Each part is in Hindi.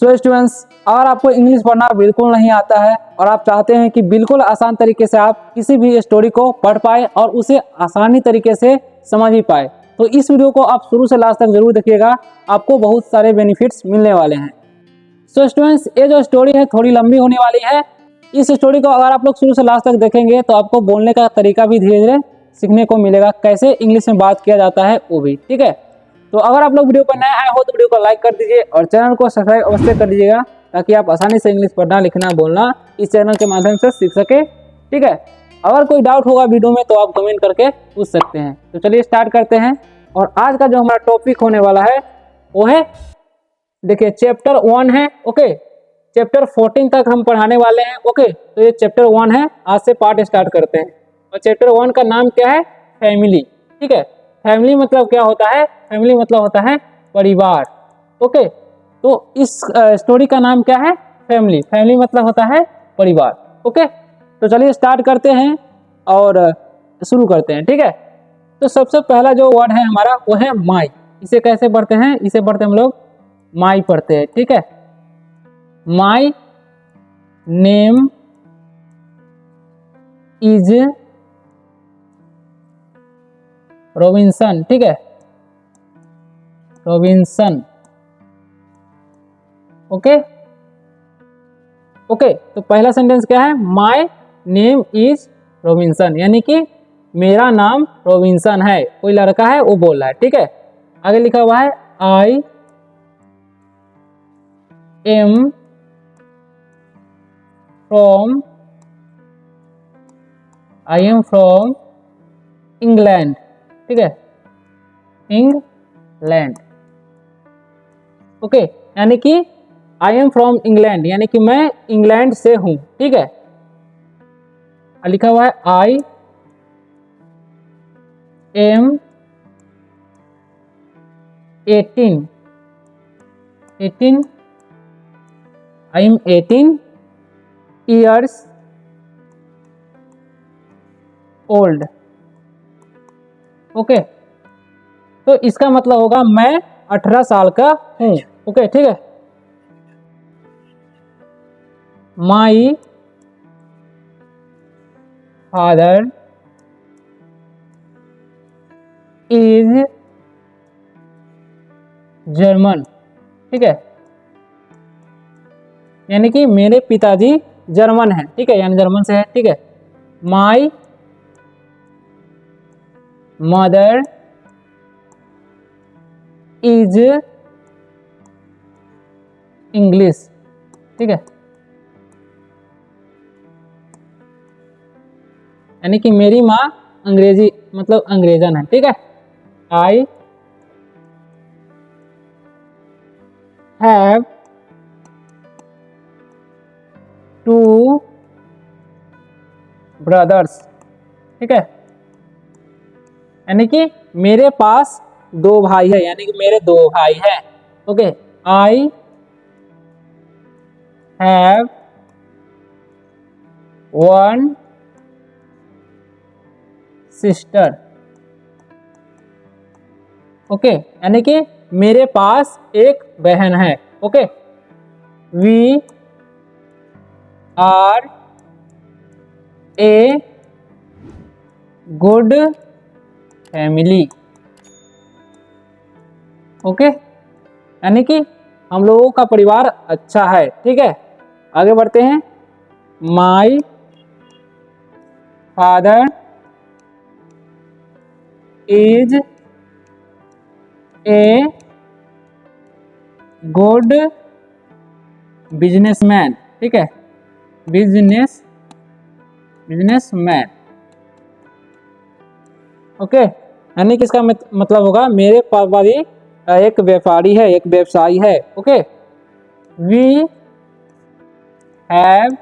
सो स्टूडेंट्स, अगर आपको इंग्लिश पढ़ना बिल्कुल नहीं आता है और आप चाहते हैं कि बिल्कुल आसान तरीके से आप किसी भी स्टोरी को पढ़ पाए और उसे आसानी तरीके से समझ भी पाए, तो इस वीडियो को आप शुरू से लास्ट तक जरूर देखिएगा। आपको बहुत सारे बेनिफिट्स मिलने वाले हैं। सो स्टूडेंट्स, ये जो स्टोरी है थोड़ी लंबी होने वाली है। इस स्टोरी को अगर आप लोग शुरू से लास्ट तक देखेंगे तो आपको बोलने का तरीका भी धीरे धीरे सीखने को मिलेगा, कैसे इंग्लिश में बात किया जाता है वो भी। ठीक है, तो अगर आप लोग वीडियो पर नए आए हो तो वीडियो को लाइक कर दीजिए और चैनल को सब्सक्राइब अवश्य कर दीजिएगा, ताकि आप आसानी से इंग्लिश पढ़ना लिखना बोलना इस चैनल के माध्यम से सीख सके। ठीक है, अगर कोई डाउट होगा वीडियो में तो आप कमेंट करके पूछ सकते हैं। तो चलिए स्टार्ट करते हैं। और आज का जो हमारा टॉपिक होने वाला है वो है, देखिए चैप्टर 1 है। ओके, चैप्टर 14 तक हम पढ़ाने वाले हैं। ओके, तो ये चैप्टर 1 है। आज से पार्ट स्टार्ट करते हैं। और चैप्टर 1 का नाम क्या है? फैमिली। ठीक है, फैमिली मतलब क्या होता है? फैमिली मतलब होता है परिवार। ओके, तो इस स्टोरी का नाम क्या है? फैमिली। फैमिली मतलब होता है परिवार। ओके, तो चलिए स्टार्ट करते हैं और शुरू करते हैं। ठीक है, तो सबसे पहला जो वर्ड है हमारा वो है माई। इसे कैसे पढ़ते हैं? इसे पढ़ते हैं हम लोग माई पढ़ते हैं। ठीक है, माई नेम इज रॉबिन्सन। ठीक है, रॉबिन्सन। ओके ओके, तो पहला सेंटेंस क्या है? माई नेम इज रॉबिन्सन, यानी कि मेरा नाम रॉबिन्सन है। कोई लड़का है वो बोल रहा है। ठीक है, आगे लिखा हुआ है आई एम फ्रॉम इंग्लैंड। ठीक है, इंग्लैंड। ओके, यानी कि आई एम फ्रॉम इंग्लैंड, यानी कि मैं इंग्लैंड से हूं। ठीक है, लिखा हुआ है I am 18 I am 18 years old. Okay, तो इसका मतलब होगा मैं 18 साल का हूं। ओके, ठीक है, माई फादर इज जर्मन। ठीक है, यानी कि मेरे पिताजी जर्मन है। ठीक है, यानी जर्मन से है। ठीक है, माई मदर इज इंग्लिश। ठीक है, यानी कि मेरी माँ अंग्रेजी मतलब अंग्रेजन है। ठीक है, आई हैव 2 ब्रदर्स। ठीक है, यानी कि मेरे पास 2 भाई है, यानी कि मेरे 2 भाई हैं। Okay, I have 1 sister. Okay, यानी कि मेरे पास एक बहन है। Okay, we are a good family. Okay, यानी कि हम लोगों का परिवार अच्छा है। ठीक है, आगे बढ़ते हैं। माई father is a good businessman. ठीक है, बिजनेसमैन। ओके, यानी कि इसका मतलब होगा मेरे पापा जी एक व्यापारी है, एक व्यवसायी है। ओके, वी हैव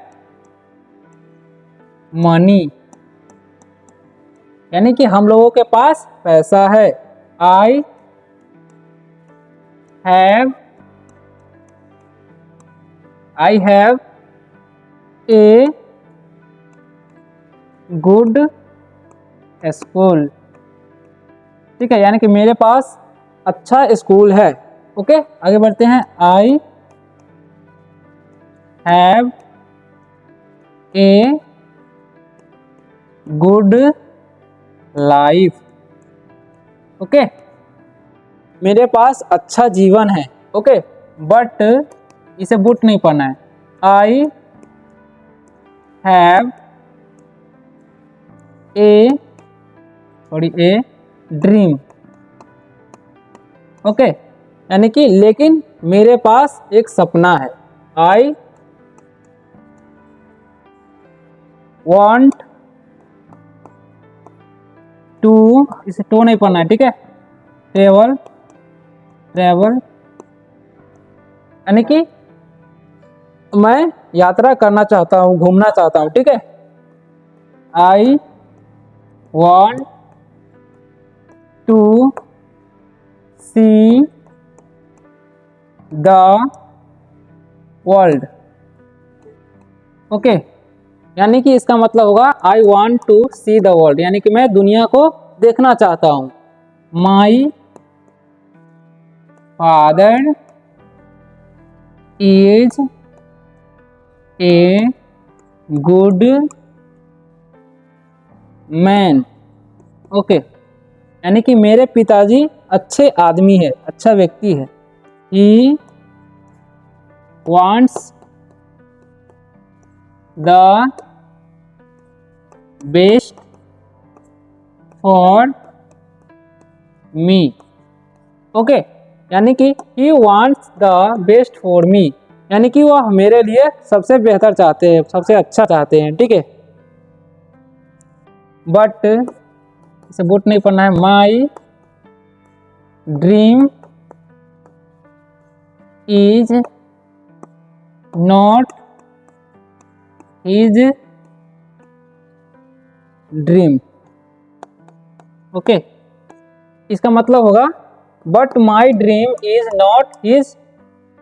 मनी, यानी कि हम लोगों के पास पैसा है। I have a good school. ठीक है, यानी कि मेरे पास अच्छा स्कूल है। ओके, आगे बढ़ते हैं। I have a good life. Okay, मेरे पास अच्छा जीवन है। ओके, बट इसे बुट नहीं पढ़ना है। I have a dream. Okay, यानी कि लेकिन मेरे पास एक सपना है। आई वॉन्ट टू, इसे टू नहीं पढ़ना है, ठीक है। ट्रेवल यानी कि मैं यात्रा करना चाहता हूँ, घूमना चाहता हूँ, ठीक है। I want to see the world. Okay, यानी कि इसका मतलब होगा I want to see the world, यानी कि मैं दुनिया को देखना चाहता हूँ। My father is a good man. Okay, यानी कि मेरे पिताजी अच्छे आदमी है, अच्छा व्यक्ति है। He wants the best for me. Okay, यानी कि he wants the best for मी, यानी कि वह मेरे लिए सबसे बेहतर चाहते हैं, सबसे अच्छा चाहते हैं, ठीक है। बट इसे बुट नहीं पढ़ना है। My dream is not his dream. Okay, इसका मतलब होगा but my dream is not his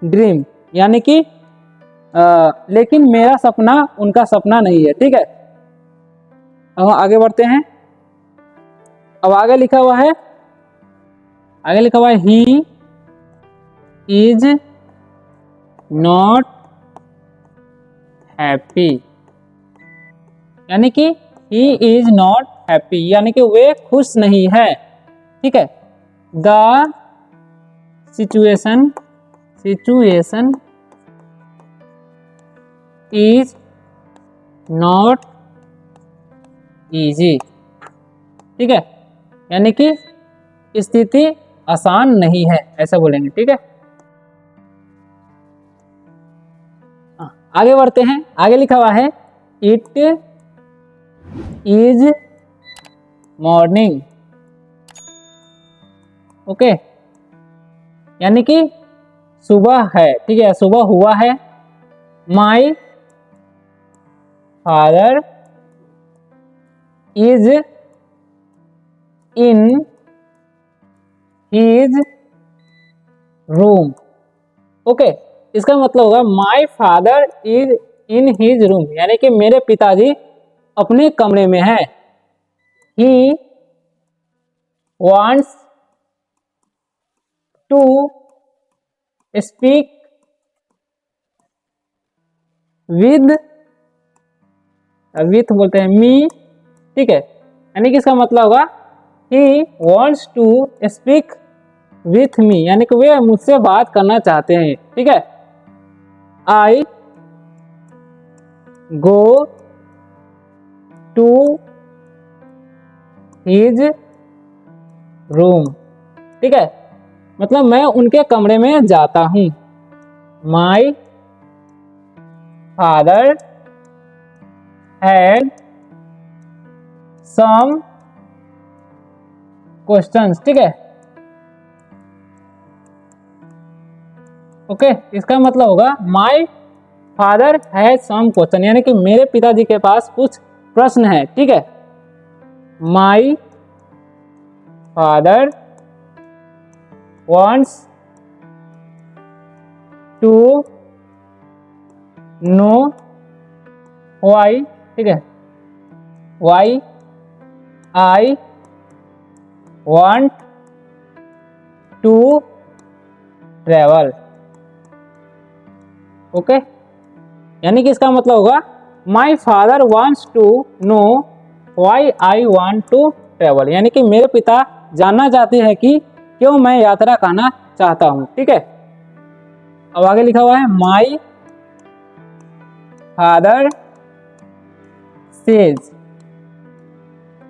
dream, यानी कि लेकिन मेरा सपना उनका सपना नहीं है, ठीक है। अब आगे बढ़ते हैं। अब आगे लिखा हुआ है, ही इज नॉट हैप्पी, यानी कि ही इज नॉट हैप्पी, यानी कि वे खुश नहीं है, ठीक है। The situation is not easy, ठीक है, यानी कि स्थिति आसान नहीं है, ऐसा बोलेंगे, ठीक है। आगे बढ़ते हैं। आगे लिखा हुआ है इट इज मॉर्निंग। ओके, यानी कि सुबह है, ठीक है, सुबह हुआ है। My father is in his room. Okay, इसका मतलब होगा my father is in his room, यानी कि मेरे पिताजी अपने कमरे में है। He wants to speak with बोलते हैं मी, ठीक है, यानी कि इसका मतलब होगा he wants to speak with me, यानी कि वे मुझसे बात करना चाहते हैं, ठीक है। I go to his room, ठीक है, मतलब मैं उनके कमरे में जाता हूँ। My father had some questions, ठीक है। ओके, इसका मतलब होगा my father has some question, यानी कि मेरे पिताजी के पास कुछ प्रश्न है, ठीक है। My father wants to know why, ठीक है, why I want to travel। Okay, यानी कि इसका मतलब होगा my father wants to know why I want to travel, यानी कि मेरे पिता जानना चाहते हैं कि क्यों मैं यात्रा करना चाहता हूँ। ठीक है, अब आगे लिखा हुआ है माई फादर सेज।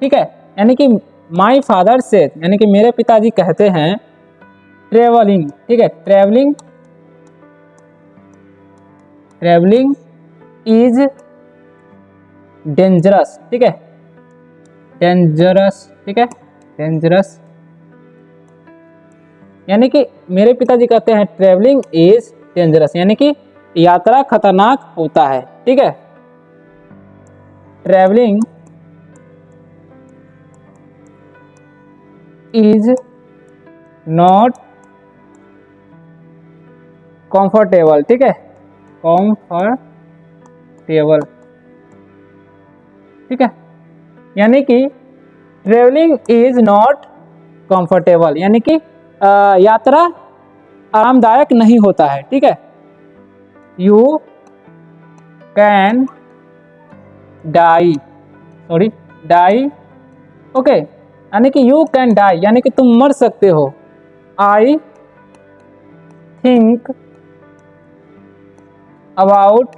ठीक है, यानी कि माई फादर सेज यानी कि मेरे पिताजी कहते हैं ट्रेवलिंग। ठीक है, ट्रेवलिंग इज डेंजरस। ठीक है, डेंजरस। ठीक है, डेंजरस यानी कि मेरे पिताजी कहते हैं ट्रेवलिंग इज डेंजरस, यानी कि यात्रा खतरनाक होता है। ठीक है, ट्रेवलिंग इज नॉट कंफर्टेबल। ठीक है, कंफर्टेबल। ठीक है, यानी कि ट्रेवलिंग इज नॉट कंफर्टेबल यानी कि यात्रा आरामदायक नहीं होता है। ठीक है, यू कैन डाई, ओके, यानी कि यू कैन डाई यानी कि तुम मर सकते हो। आई think about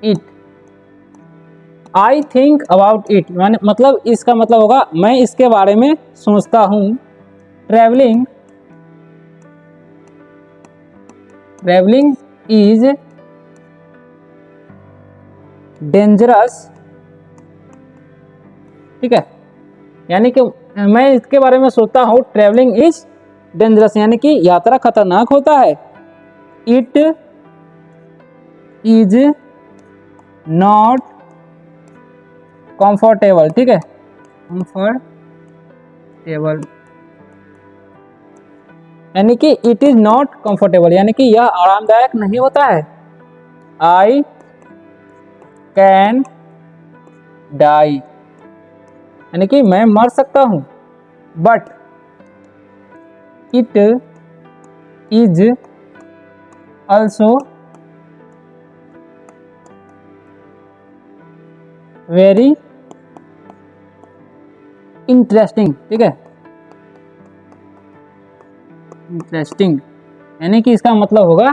it, I think about it मतलब इसका मतलब होगा मैं इसके बारे में सोचता हूँ। Travelling is dangerous. ठीक है, यानी कि मैं इसके बारे में सोचता हूँ। ट्रेवलिंग इज डेंजरस यानी कि यात्रा खतरनाक होता है। It is not comfortable. ठीक है, कंफर्टेबल यानी कि इट इज नॉट कंफर्टेबल यानी कि यह आरामदायक नहीं होता है। आई कैन डाई यानी कि मैं मर सकता हूं। But it is also very interesting. ठीक है, इंटरेस्टिंग यानी कि इसका मतलब होगा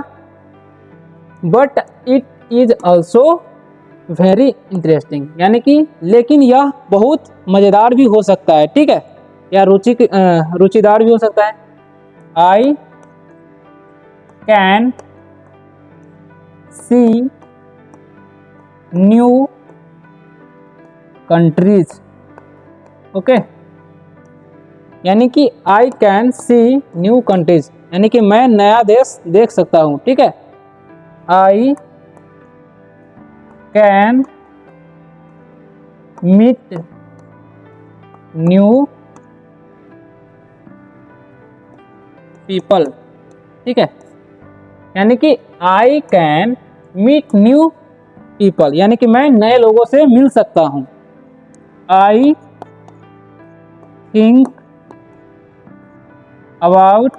but it is also very interesting यानी कि लेकिन यह बहुत मज़ेदार भी हो सकता है। ठीक है, या रुचिदार भी हो सकता है। I can see new countries. Okay, यानी कि I can see new countries यानी कि मैं नया देश देख सकता हूँ। ठीक है, I can meet new people. ठीक है, यानी कि I can meet new people यानी कि मैं नए लोगों से मिल सकता हूँ। I think about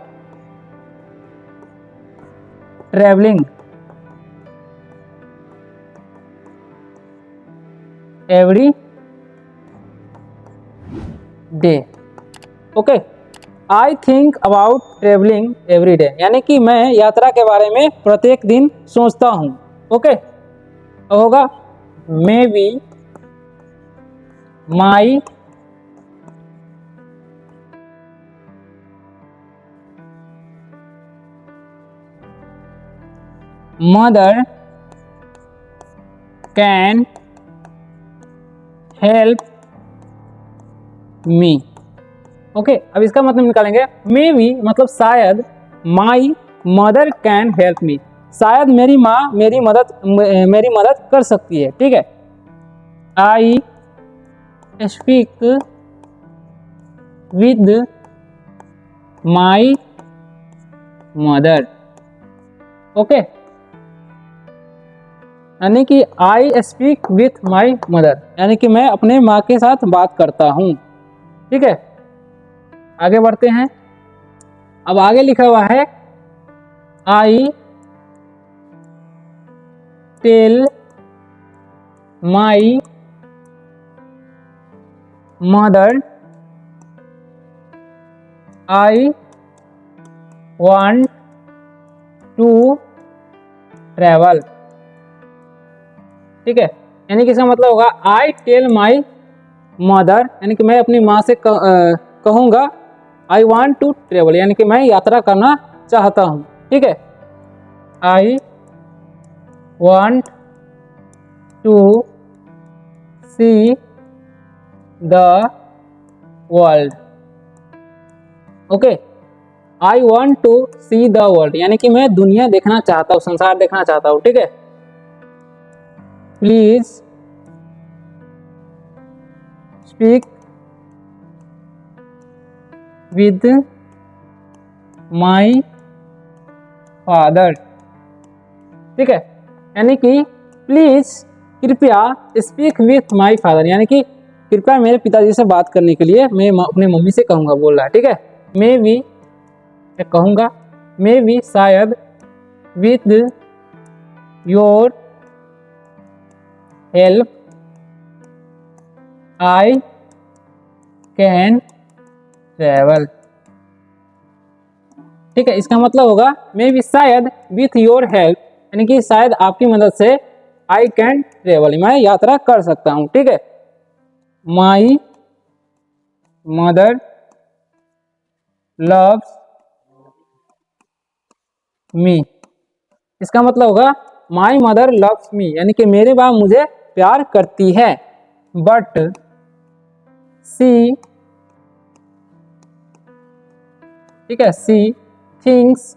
travelling every day. Okay, I think about travelling every day यानी कि मैं यात्रा के बारे में प्रत्येक दिन सोचता हूँ। ओके, होगा may be my mother can help me. Okay, अब इसका मतलब निकालेंगे। मे बी मतलब शायद, my mother can help me शायद मेरी माँ मेरी मदद कर सकती है। ठीक है, I speak with my mother. Okay, यानी कि I speak with my mother यानी कि मैं अपने माँ के साथ बात करता हूँ। ठीक है, आगे बढ़ते हैं। अब आगे लिखा हुआ है I tell my mother I want to travel. ठीक है, यानी कि इसका मतलब होगा आई टेल माई मदर, यानी कि मैं अपनी माँ से कहूँगा आई वांट टू ट्रेवल, यानी कि मैं यात्रा करना चाहता हूँ। ठीक है, I want to see the world. Okay, I want to see the world, यानी कि मैं दुनिया देखना चाहता हूँ, संसार देखना चाहता हूँ। ठीक है, please speak with my father. ठीक है, यानी कि प्लीज कृपया स्पीक विथ माई फादर, यानी कि कृपया मेरे पिताजी से बात करने के लिए मैं अपने मम्मी से कहूँगा बोल रहा है। ठीक है, मे भी मैं कहूँगा, मे भी शायद, with your help I can travel. ठीक है, इसका मतलब होगा मे भी शायद विथ योर हेल्प, यानी कि शायद आपकी मदद से आई कैन ट्रेवल, मैं यात्रा कर सकता हूँ। ठीक है, माई मदर लव्स मी, इसका मतलब होगा माई मदर लव्स मी, यानी कि मेरी माँ मुझे प्यार करती है, बट सी, ठीक है, see things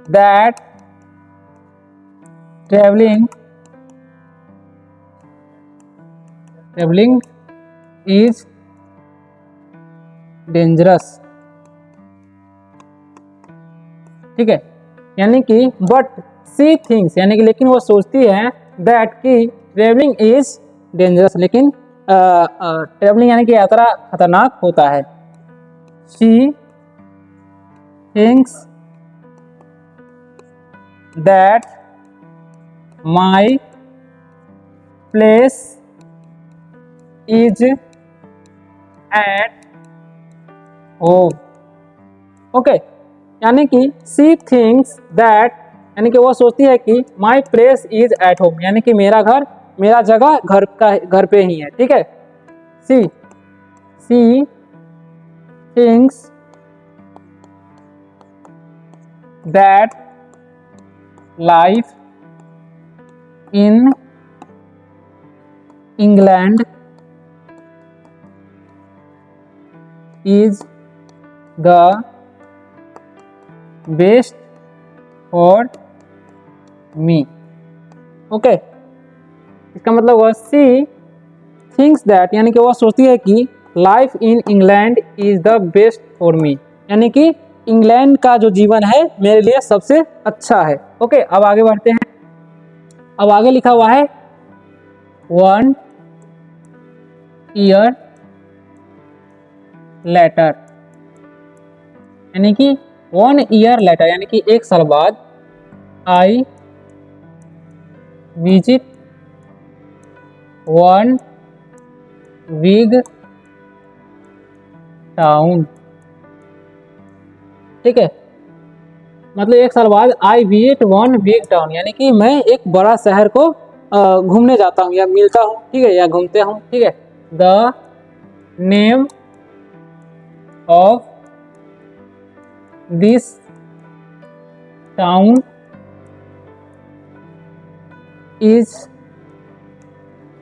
that travelling is dangerous. ठीक है, यानी कि बट सी थिंग्स, यानी कि लेकिन वो सोचती है दैट कि ट्रेवलिंग इज डेंजरस, लेकिन ट्रेवलिंग यानी कि यात्रा खतरनाक होता है। She thinks that my place is at home. Okay, यानी कि सी थिंक्स दैट, यानी कि वो सोचती है कि my place is at home, यानी कि मेरा घर, मेरा जगह घर पे ही है। ठीक है, she thinks that life in England is the best for me. Okay, इसका मतलब हुआ सी थिंक्स दैट, यानी कि वह सोचती है कि life in England is the best for मी, यानी कि इंग्लैंड का जो जीवन है मेरे लिए सबसे अच्छा है। ओके, अब आगे बढ़ते हैं। अब आगे लिखा हुआ है 1 ईयर लेटर, यानी कि 1 ईयर लेटर, यानी कि 1 साल बाद, आई विजिट 1 बिग टाउन। ठीक है, मतलब 1 साल बाद आई विजिट 1 बिग टाउन, यानी कि मैं एक बड़ा शहर को घूमने जाता हूँ या मिलता हूँ। ठीक है, या घूमते हूँ। ठीक है, the name of this town is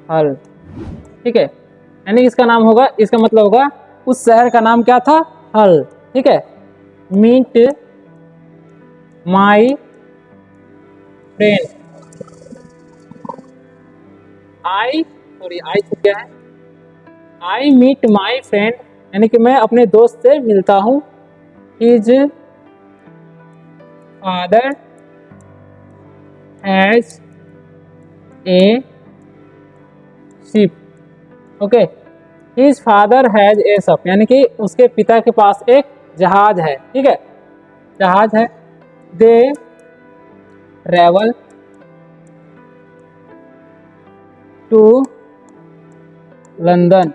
हल। ठीक है, यानी इसका नाम होगा, इसका मतलब होगा उस शहर का नाम क्या था, हल। ठीक है, मीट माई फ्रेंड, आई तो क्या है, आई मीट माई फ्रेंड, यानी कि मैं अपने दोस्त से मिलता हूँ। His father has a ship. Okay, his father has a ship, यानी कि उसके पिता के पास एक जहाज है। ठीक है, जहाज है। दे ट्रेवल टू लंदन,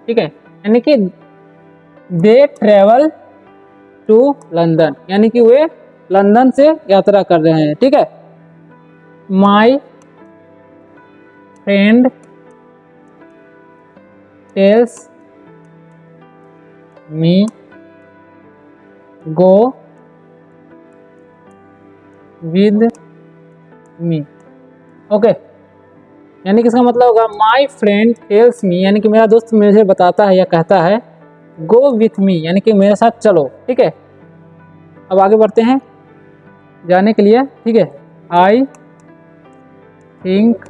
ठीक है, यानी कि दे ट्रेवल टू लंदन, यानी कि वे लंदन से यात्रा कर रहे हैं, ठीक है। My friend tells me go with me, okay, यानी कि इसका मतलब होगा माई फ्रेंड टेल्स मी, यानी कि मेरा दोस्त मुझे बताता है या कहता है गो विथ मी, यानी कि मेरे साथ चलो, ठीक है। अब आगे बढ़ते हैं जाने के लिए, ठीक है। आई think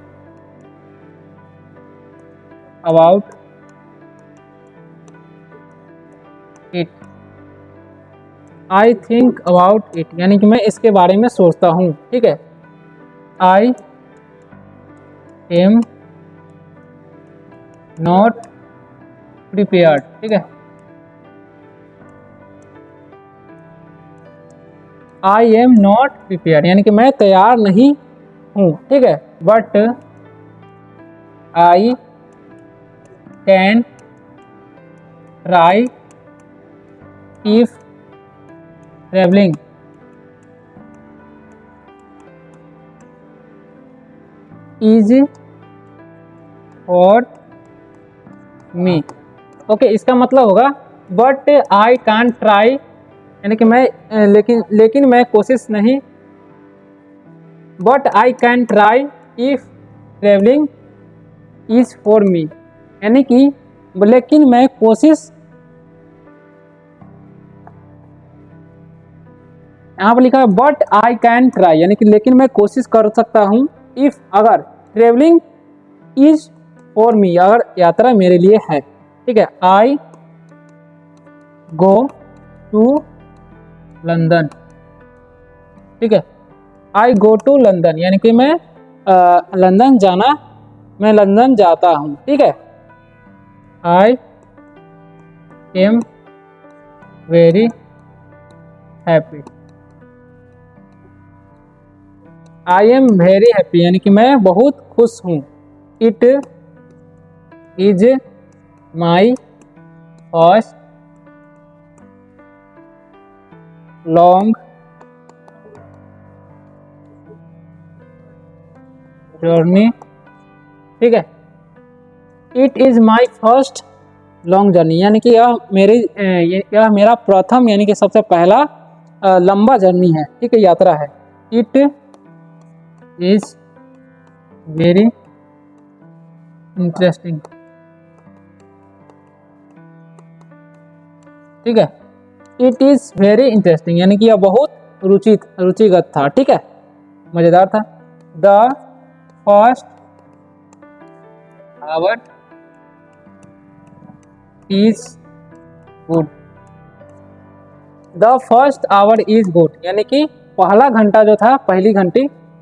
about it, I think about it, यानी कि मैं इसके बारे में सोचता हूँ, ठीक है। आई एम नॉट प्रिपेयर्ड, ठीक है। आई एम नॉट प्रिपेयर्ड, यानी कि मैं तैयार नहीं हूँ, ठीक है। But I can try if travelling is for me, okay, इसका मतलब होगा बट आई कान ट्राई, यानी कि मैं लेकिन मैं कोशिश नहीं, but I can try if travelling is for me, यानी कि लेकिन मैं कोशिश, यहाँ पर लिखा है बट आई कैन ट्राई, यानी कि लेकिन मैं कोशिश कर सकता हूँ, इफ अगर ट्रेवलिंग इज फॉर मी, अगर यात्रा मेरे लिए है, ठीक है। आई गो टू लंदन, ठीक है। आई गो टू लंदन, यानी कि मैं लंदन जाता हूँ, ठीक है। I am very happy, I am very happy, यानी कि मैं बहुत खुश हूँ। It is my first long journey, ठीक है। It is my first long journey, यानी कि यह मेरा प्रथम, यानी कि सबसे पहला लंबा जर्नी है, ठीक है, यात्रा है। इट इज वेरी इंटरेस्टिंग, ठीक है। इट इज वेरी इंटरेस्टिंग, यानी कि यह बहुत रुचिगत था, ठीक है, मजेदार था। The first hour is good, the first hour is good, यानी कि पहला घंटा जो था,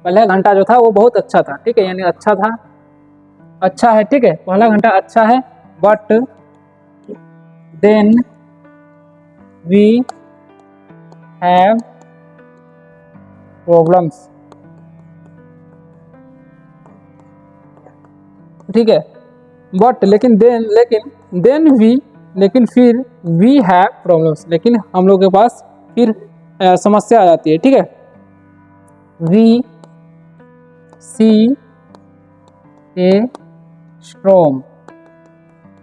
पहला घंटा जो था वो बहुत अच्छा था, ठीक है, यानी अच्छा था, अच्छा है, ठीक है, पहला घंटा अच्छा है। But then we have problems, ठीक है। बट लेकिन फिर वी हैव प्रॉब्लम्स, लेकिन हम लोग के पास फिर समस्या आ जाती है, ठीक है। वी सी ए स्टॉर्म,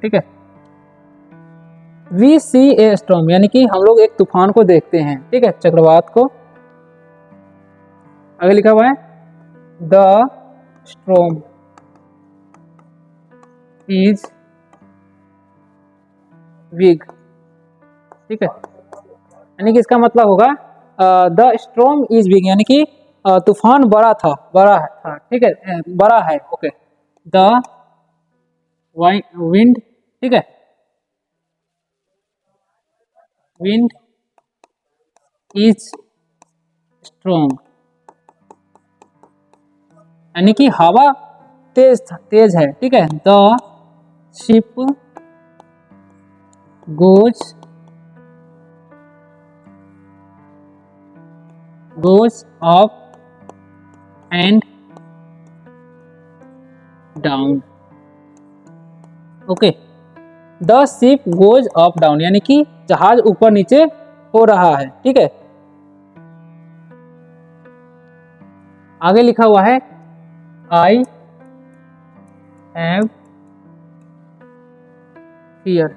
ठीक है। वी सी ए स्टॉर्म, यानी कि हम लोग एक तूफान को देखते हैं, ठीक है, चक्रवात को। आगे लिखा हुआ है द स्टॉर्म इज बिग, ठीक है, यानी कि इसका मतलब होगा द स्टॉर्म इज बिग, यानी कि तूफान बड़ा था, ठीक है, बड़ा है, ओके। द विंड, ठीक है, विंड इज स्ट्रॉन्ग, यानी कि हवा तेज है, ठीक है। The ship goes goes up and down. Okay, the ship goes up down यानी कि जहाज ऊपर नीचे हो रहा है। ठीक है, आगे लिखा हुआ है आई हैव फियर।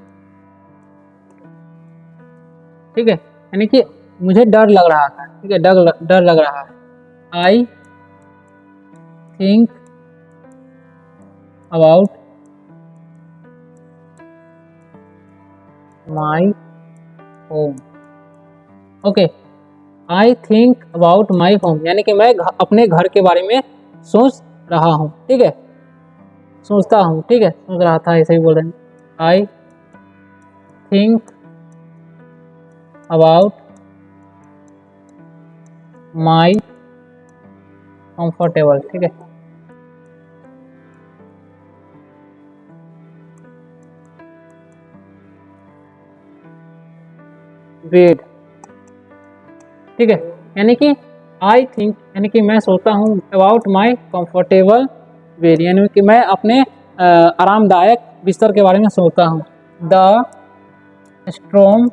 ठीक है, यानी कि मुझे डर लग रहा था। ठीक है, डर लग रहा है। आई think about my home. Okay, I think about my home यानी कि मैं अपने घर के बारे में सोच रहा हूँ। ठीक है, सोचता हूँ। ठीक है, सोच रहा था, ऐसे ही बोल रहे हैं। आई थिंक अबाउट माई कंफर्टेबल। ठीक है, बेड। ठीक है, यानी कि आई थिंक यानी कि मैं सोचता हूँ अबाउट माई कंफर्टेबल बेड यानी कि मैं अपने आरामदायक बिस्तर के बारे में सोचता हूँ। The storm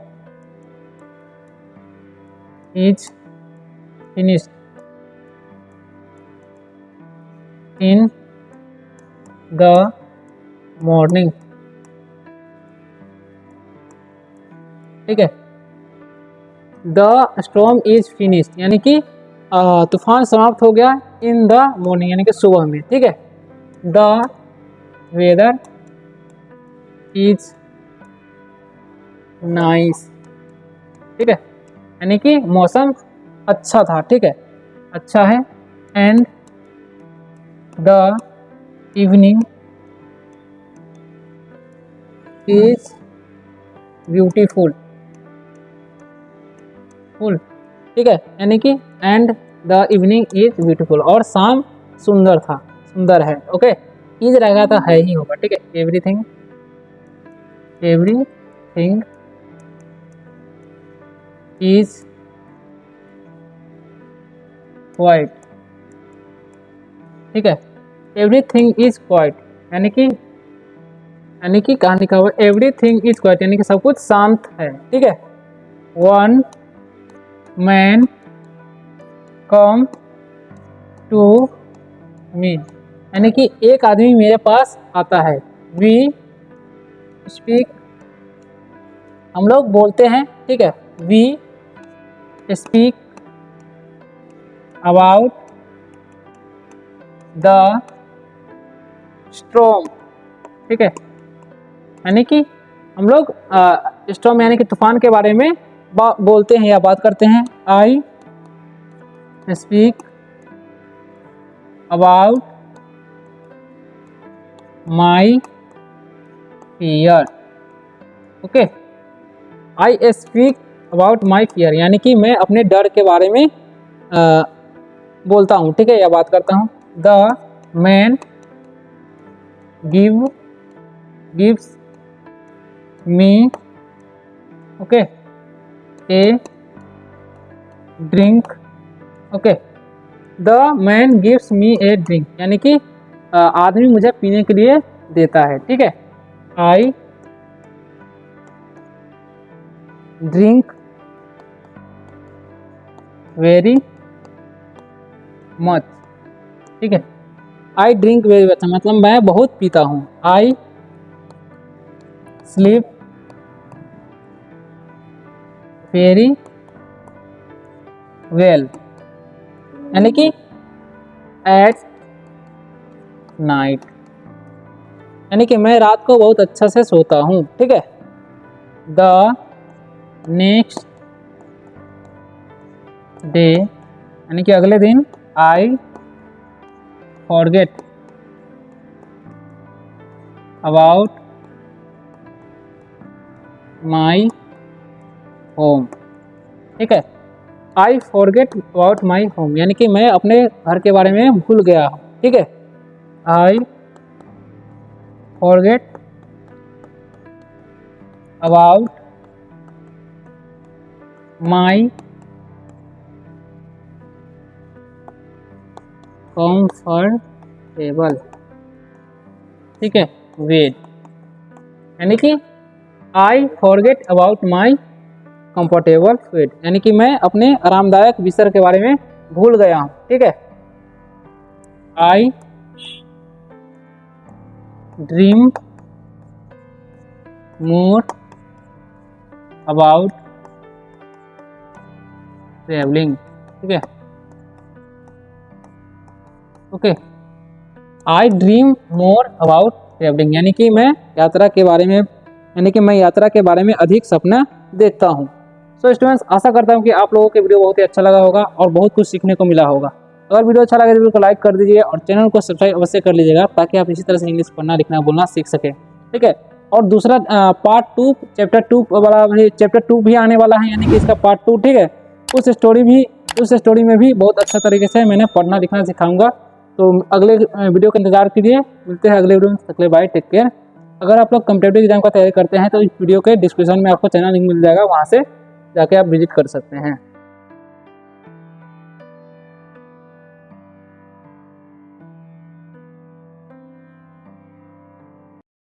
is finished in the morning. ठीक है, द स्टॉर्म इज फिनिश्ड यानी कि तूफान समाप्त हो गया इन द मॉर्निंग यानी कि सुबह में। ठीक है, द वेदर इज नाइस। ठीक है, यानी कि मौसम अच्छा था। ठीक है, अच्छा है। And the evening is beautiful. Full. ठीक है, यानी कि and the evening is beautiful और शाम सुंदर था, सुंदर है। ओके, इज रहेगा तो है ही होगा। ठीक है, एवरीथिंग इज क्वाइट। ठीक है, एवरीथिंग इज क्वाइट यानी कि कहाँ लिखा हुआ एवरीथिंग इज क्वाइट यानी कि सब कुछ शांत है। ठीक है, one man come to me यानी कि एक आदमी मेरे पास आता है। वी स्पीक हम लोग बोलते हैं। ठीक है, we speak about the storm. ठीक है, यानी कि हम लोग स्टॉर्म यानी कि तूफान के बारे में बोलते हैं या बात करते हैं। I speak about my fear. Okay, I speak about my fear यानी कि मैं अपने डर के बारे में बोलता हूँ। ठीक है, या बात करता हूँ। The man gives me okay A drink. Okay, the man gives me A drink यानी कि आदमी मुझे पीने के लिए देता है। ठीक है, आई ड्रिंक वेरी मच। ठीक है, आई ड्रिंक वेरी मच मतलब मैं बहुत पीता हूँ। आई स्लीप वेरी वेल यानी कि एट नाइट यानी कि मैं रात को बहुत अच्छा से सोता हूँ। ठीक है, द नेक्स्ट डे यानी कि अगले दिन I forget about my home. ठीक है, I forget about my home यानी कि मैं अपने घर के बारे में भूल गया हूँ। ठीक है, I forget about my comfortable, ठीक है, विद, यानी कि I forget about my comfortable with, यानी कि मैं अपने आरामदायक बिस्तर के बारे में भूल गया हूँ, ठीक है। आई ड्रीम मोर अबाउट ट्रेवलिंग, ठीक है, okay. I dream more about travelling, यानी कि मैं यात्रा के बारे में, यानी कि मैं यात्रा के बारे में अधिक सपना देखता हूँ। सो स्टूडेंट्स, आशा करता हूँ कि आप लोगों के वीडियो बहुत ही अच्छा लगा होगा और बहुत कुछ सीखने को मिला होगा। अगर वीडियो अच्छा लगे तो वीडियो को लाइक कर दीजिए और चैनल को सब्सक्राइब अवश्य कर लीजिएगा, ताकि आप इसी तरह से इंग्लिश पढ़ना लिखना बोलना सीख सकें, ठीक है। और दूसरा पार्ट 2 चैप्टर 2 वाला चैप्टर 2 भी आने वाला है, यानी कि इसका पार्ट 2, ठीक है। उस स्टोरी में भी बहुत अच्छा तरीके से मैंने पढ़ना लिखना सिखाऊंगा। तो अगले वीडियो का इंतजार कीजिए, मिलते हैं अगले वीडियो में, तक के लिए बाय, टेक केयर। अगर आप लोग कॉम्पिटिटिव एग्जाम का तैयारी करते हैं तो इस वीडियो के डिस्क्रिप्शन में आपको चैनल लिंक मिल जाएगा, वहाँ से जाके आप विजिट कर सकते हैं।